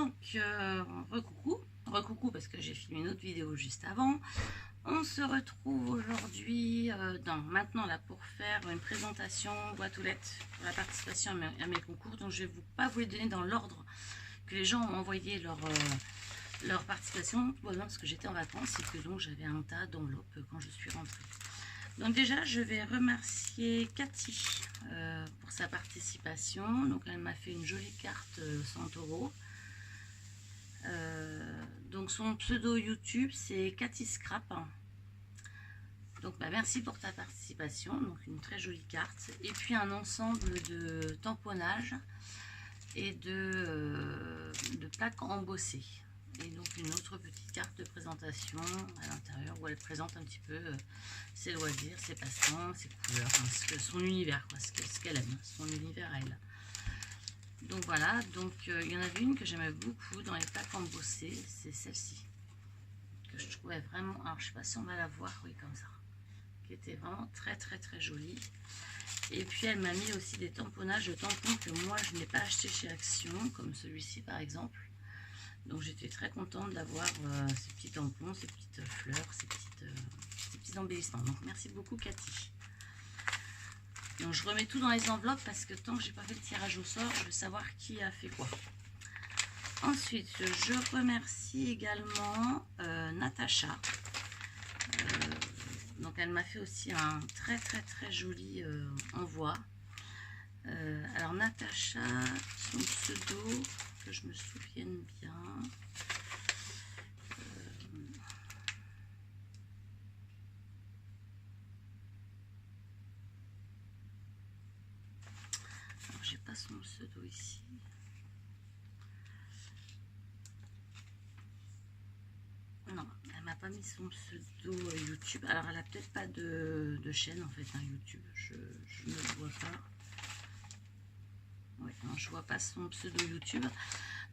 Donc, recoucou, recoucou parce que j'ai filmé une autre vidéo juste avant. On se retrouve aujourd'hui maintenant là pour faire une présentation boîte aux lettres pour la participation à mes concours. Donc je vais pas vous les donner dans l'ordre que les gens ont envoyé leur participation, tout simplement parce que j'étais en vacances et que donc j'avais un tas d'enveloppes quand je suis rentrée. Donc déjà je vais remercier Cathy pour sa participation. Donc elle m'a fait une jolie carte 100 €. Donc son pseudo YouTube c'est Cathy Scrap. Donc merci pour ta participation, donc une très jolie carte et puis un ensemble de tamponnages et de plaques embossées et donc une autre petite carte de présentation à l'intérieur où elle présente un petit peu ses loisirs, ses passe-temps, ses couleurs, son univers, quoi, ce qu'elle aime, son univers à elle. Donc voilà, donc il y en avait une que j'aimais beaucoup dans les plaques embossées, c'est celle-ci que je trouvais vraiment, alors je sais pas si on va la voir, oui comme ça, qui était vraiment très jolie. Et puis elle m'a mis aussi des tamponnages de tampons que moi je n'ai pas acheté chez Action, comme celui-ci par exemple. Donc j'étais très contente d'avoir ces petits tampons, ces petites fleurs, ces petits embellissements. Donc merci beaucoup Cathy. Donc je remets tout dans les enveloppes parce que tant que j'ai pas fait le tirage au sort, je veux savoir qui a fait quoi. Ensuite, je remercie également Natacha. Donc elle m'a fait aussi un très joli envoi. Alors Natacha, son pseudo, que je me souvienne bien. Alors j'ai pas son pseudo ici. Non, elle m'a pas mis son pseudo YouTube. Alors elle a peut-être pas de chaîne en fait, hein, YouTube. Je ne le vois pas. Ouais, non, je vois pas son pseudo YouTube.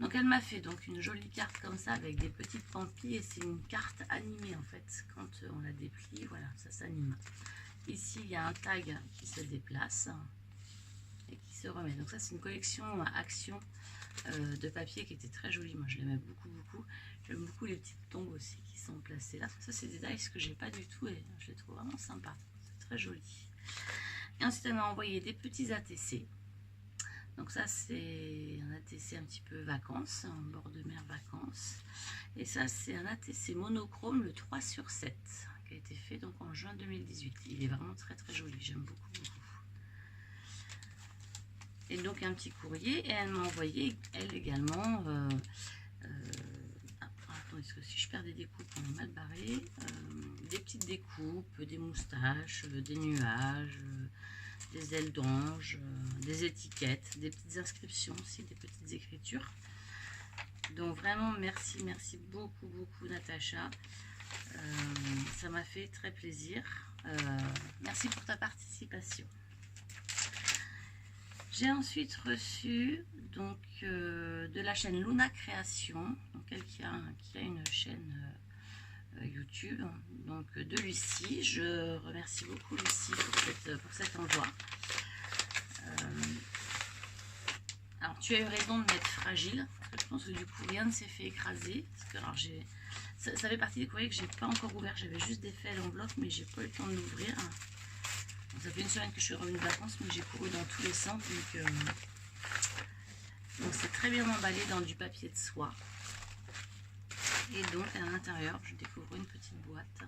Donc elle m'a fait donc une jolie carte comme ça avec des petites pampilles et c'est une carte animée en fait. Quand on la déplie, voilà, ça s'anime. Ici il y a un tag qui se déplace et qui se remet. Donc ça c'est une collection Action de papier qui était très jolie. Moi je l'aimais beaucoup. J'aime beaucoup les petites tombes aussi qui sont placées là. Ça c'est des dice que j'ai pas du tout et je les trouve vraiment sympas. C'est très joli. Et ensuite elle m'a envoyé des petits ATC. Donc ça c'est un ATC un petit peu vacances, en bord de mer vacances. Et ça c'est un ATC monochrome, le 3/7, qui a été fait donc en juin 2018. Il est vraiment très joli, j'aime beaucoup. Et donc un petit courrier, et elle m'a envoyé elle également, attendez, parce que si je perds des découpes, on est mal barré, des petites découpes, des moustaches, des nuages, des ailes d'ange, des étiquettes, des petites inscriptions aussi, des petites écritures. Donc vraiment merci beaucoup Natacha. Ça m'a fait très plaisir. Merci pour ta participation. J'ai ensuite reçu donc de la chaîne Luna Création, donc elle qui a une chaîne YouTube, donc de Lucie. Je remercie beaucoup Lucie pour cet envoi. Alors tu as eu raison de mettre fragile, parce que je pense que du coup rien ne s'est fait écraser. Parce que alors ça fait partie des courriers que j'ai pas encore ouvert, j'avais juste défait l'enveloppe mais j'ai pas eu le temps de l'ouvrir. Ça fait une semaine que je suis revenue de vacances mais j'ai couru dans tous les sens, donc c'est très bien emballé dans du papier de soie. Et donc à l'intérieur je découvre une petite boîte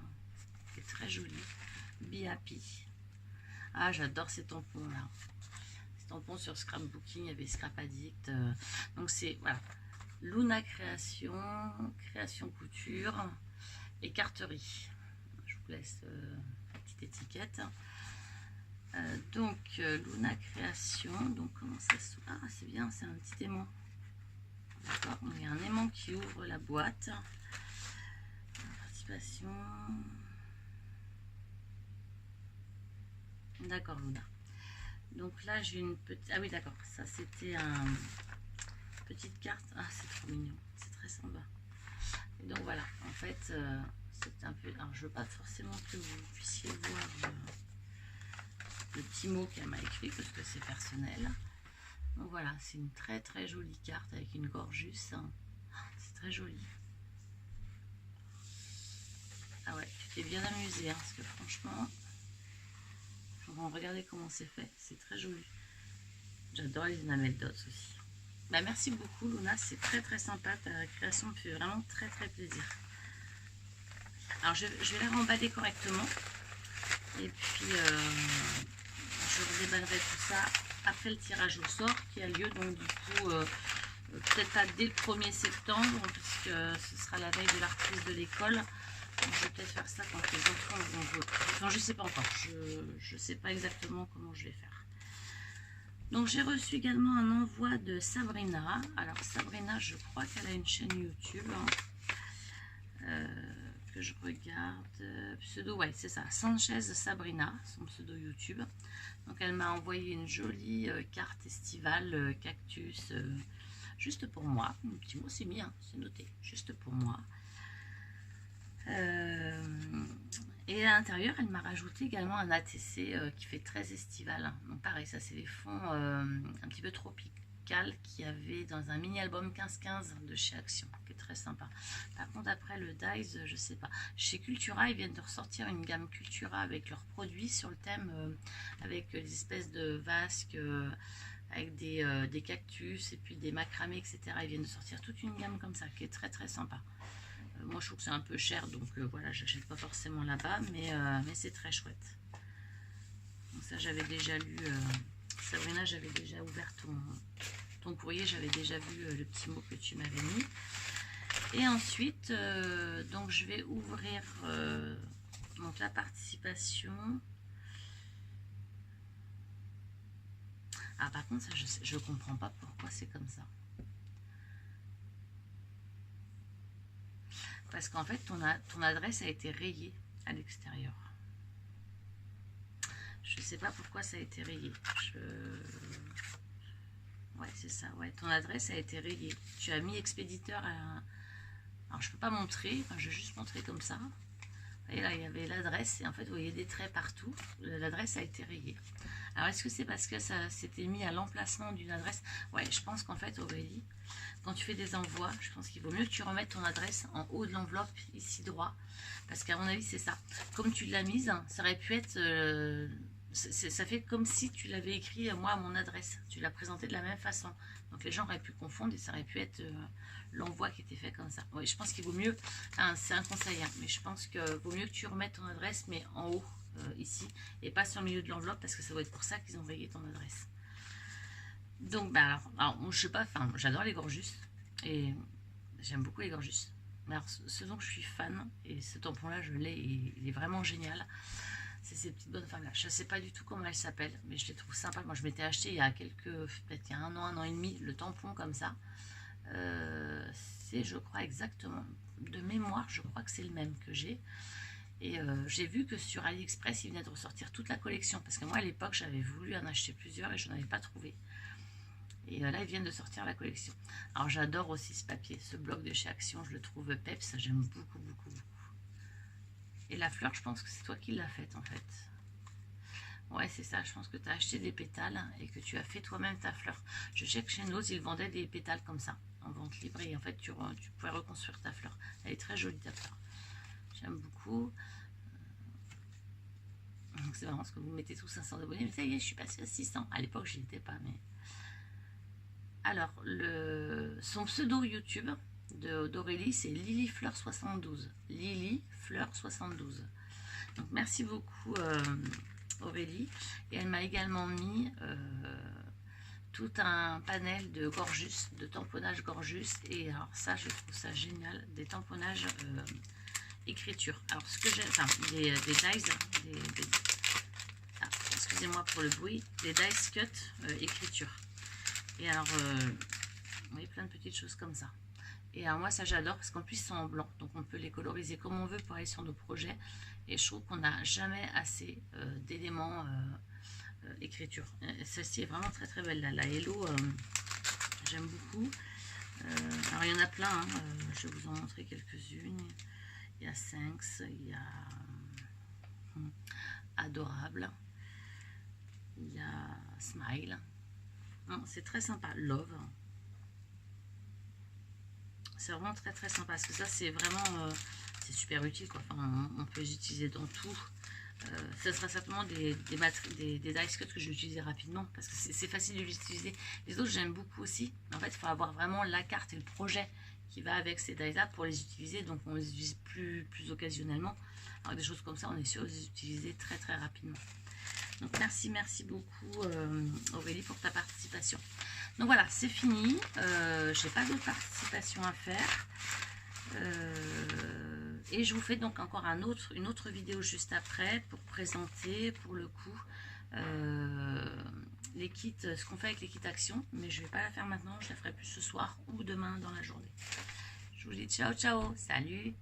qui est très jolie, Be Happy. Ah j'adore ces tampons là, ces tampons sur scrapbooking, il y avait Scrap Addict, donc c'est voilà, Luna Création, Création Couture et Carterie. Je vous laisse la petite étiquette. Donc Luna Création, donc comment ça se... Ah c'est bien, c'est un petit aimant. D'accord, il y a un aimant qui ouvre la boîte. Participation. D'accord Luna. Donc là j'ai une petite... Ah oui d'accord, ça c'était un... petite carte. Ah c'est trop mignon, c'est très sympa. Et donc voilà, en fait c'est un peu... Alors je veux pas forcément que vous puissiez voir le petit mot qu'elle m'a écrit parce que c'est personnel. Donc voilà, c'est une très jolie carte avec une gorgeus. très joli. Ah ouais, tu t'es bien amusé, hein, parce que franchement, regardez comment c'est fait, c'est très joli. J'adore les enamel dots aussi. Bah, merci beaucoup Luna, c'est très très sympa, ta création me fait vraiment très très plaisir. Alors je vais la remballer correctement, et puis je redéballerai tout ça après le tirage au sort qui a lieu, donc du coup peut-être pas dès le 1er septembre, puisque ce sera la veille de la reprise de l'école. Donc, je vais peut-être faire ça quand les enfants vont jouer. Enfin, je sais pas encore, je sais pas exactement comment je vais faire. Donc j'ai reçu également un envoi de Sabrina. Alors Sabrina, je crois qu'elle a une chaîne YouTube. Que je regarde. Pseudo, ouais, c'est ça. Sanchez Sabrina, son pseudo YouTube. Donc elle m'a envoyé une jolie carte estivale, cactus, juste pour moi. Un petit mot, c'est mis, hein, c'est noté, juste pour moi. Et à l'intérieur, elle m'a rajouté également un ATC qui fait très estival. Donc pareil, ça c'est les fonds un petit peu tropical qu'il y avait dans un mini-album 15-15 de chez Action, qui est très sympa. Par contre, après le Dice, je sais pas. Chez Cultura, ils viennent de ressortir une gamme Cultura avec leurs produits sur le thème, avec des espèces de vasques, avec des cactus et puis des macramés, etc. Ils viennent de sortir toute une gamme comme ça, qui est très très sympa. Moi je trouve que c'est un peu cher, donc voilà, j'achète pas forcément là-bas, mais c'est très chouette. Donc ça j'avais déjà lu, Sabrina, j'avais déjà ouvert ton courrier, j'avais déjà vu le petit mot que tu m'avais mis. Et ensuite, donc je vais ouvrir donc la participation. Ah par contre, ça je comprends pas pourquoi c'est comme ça. Parce qu'en fait, ton adresse a été rayée à l'extérieur. Je ne sais pas pourquoi ça a été rayé. Ouais, c'est ça. Ouais, ton adresse a été rayée. Tu as mis expéditeur à... Alors, je ne peux pas montrer. Enfin, je vais juste montrer comme ça. Et là, il y avait l'adresse. Et en fait, vous voyez des traits partout. L'adresse a été rayée. Alors, est-ce que c'est parce que ça s'était mis à l'emplacement d'une adresse? Ouais, je pense qu'en fait, Aurélie, quand tu fais des envois, je pense qu'il vaut mieux que tu remettes ton adresse en haut de l'enveloppe, ici droit. Parce qu'à mon avis, c'est ça. Comme tu l'as mise, ça aurait pu être... ça fait comme si tu l'avais écrit, moi, à mon adresse. Tu l'as présenté de la même façon. Donc, les gens auraient pu confondre et ça aurait pu être l'envoi qui était fait comme ça. Oui, je pense qu'il vaut mieux... Hein, c'est un conseil, hein, mais je pense qu'il vaut mieux que tu remettes ton adresse, mais en haut, ici, et pas sur le milieu de l'enveloppe, parce que ça va être pour ça qu'ils ont rayé ton adresse. Donc, bah, alors je sais pas, enfin, j'adore les Gorjus, et j'aime beaucoup les Gorjus. Alors, ce dont je suis fan, et ce tampon-là, je l'ai, et il est vraiment génial, c'est ces petites bonnes femmes-là. Je ne sais pas du tout comment elles s'appellent, mais je les trouve sympas. Moi, je m'étais acheté il y a peut-être il y a un an et demi, le tampon comme ça. C'est, je crois, exactement, de mémoire, je crois que c'est le même que j'ai. Et j'ai vu que sur AliExpress, ils venaient de ressortir toute la collection. Parce que moi, à l'époque, j'avais voulu en acheter plusieurs et je n'en avais pas trouvé. Et là, ils viennent de sortir la collection. Alors, j'adore aussi ce papier, ce bloc de chez Action. Je le trouve peps, j'aime beaucoup, beaucoup, beaucoup. Et la fleur, je pense que c'est toi qui l'as faite, en fait. Ouais, c'est ça. Je pense que tu as acheté des pétales et que tu as fait toi-même ta fleur. Je sais que chez Nose, ils vendaient des pétales comme ça, en vente libre. Et en fait, tu pouvais reconstruire ta fleur. Elle est très jolie, ta fleur. J'aime beaucoup. C'est vraiment ce que vous mettez tous 500 abonnés. Mais ça y est, je suis passée à 600. À l'époque, je n'y étais pas, mais... Alors, son pseudo YouTube d'Aurélie, c'est Lily-Fleur72. Lily-Fleur72. Donc, merci beaucoup, Aurélie. Et elle m'a également mis tout un panel de Gorjus, de tamponnage Gorjus. Et alors, ça, je trouve ça génial. Des tamponnages écriture. Alors, ce que j'ai... Enfin, des dies, excusez-moi pour le bruit. Des dice cut écriture. Et alors, vous voyez, plein de petites choses comme ça. Et alors moi, ça j'adore parce qu'en plus, ils sont en blanc. Donc, on peut les coloriser comme on veut pour aller sur nos projets. Et je trouve qu'on n'a jamais assez d'éléments écriture. Celle-ci est vraiment très très belle. Là. La Hello, j'aime beaucoup. Alors, il y en a plein. Hein. Je vais vous en montrer quelques-unes. Il y a Thanks, il y a Adorable. Il y a Smile. C'est très sympa. Love. c'est vraiment très très sympa. Parce que ça, c'est vraiment, c'est super utile, quoi. Enfin, on peut les utiliser dans tout. Ce sera certainement des dice cuts que je vais utiliser rapidement parce que c'est facile de l'utiliser. Les autres, j'aime beaucoup aussi. En fait, il faut avoir vraiment la carte et le projet qui va avec ces dice là pour les utiliser. Donc, on les utilise plus occasionnellement. Alors, des choses comme ça, on est sûr de les utiliser très très rapidement. Donc, merci beaucoup Aurélie pour ta participation. Donc voilà, c'est fini. Je n'ai pas d'autres participations à faire. Et je vous fais donc encore une autre vidéo juste après pour présenter pour le coup les kits, ce qu'on fait avec les kits action, mais je ne vais pas la faire maintenant, je la ferai plus ce soir ou demain dans la journée. Je vous dis ciao ciao, salut.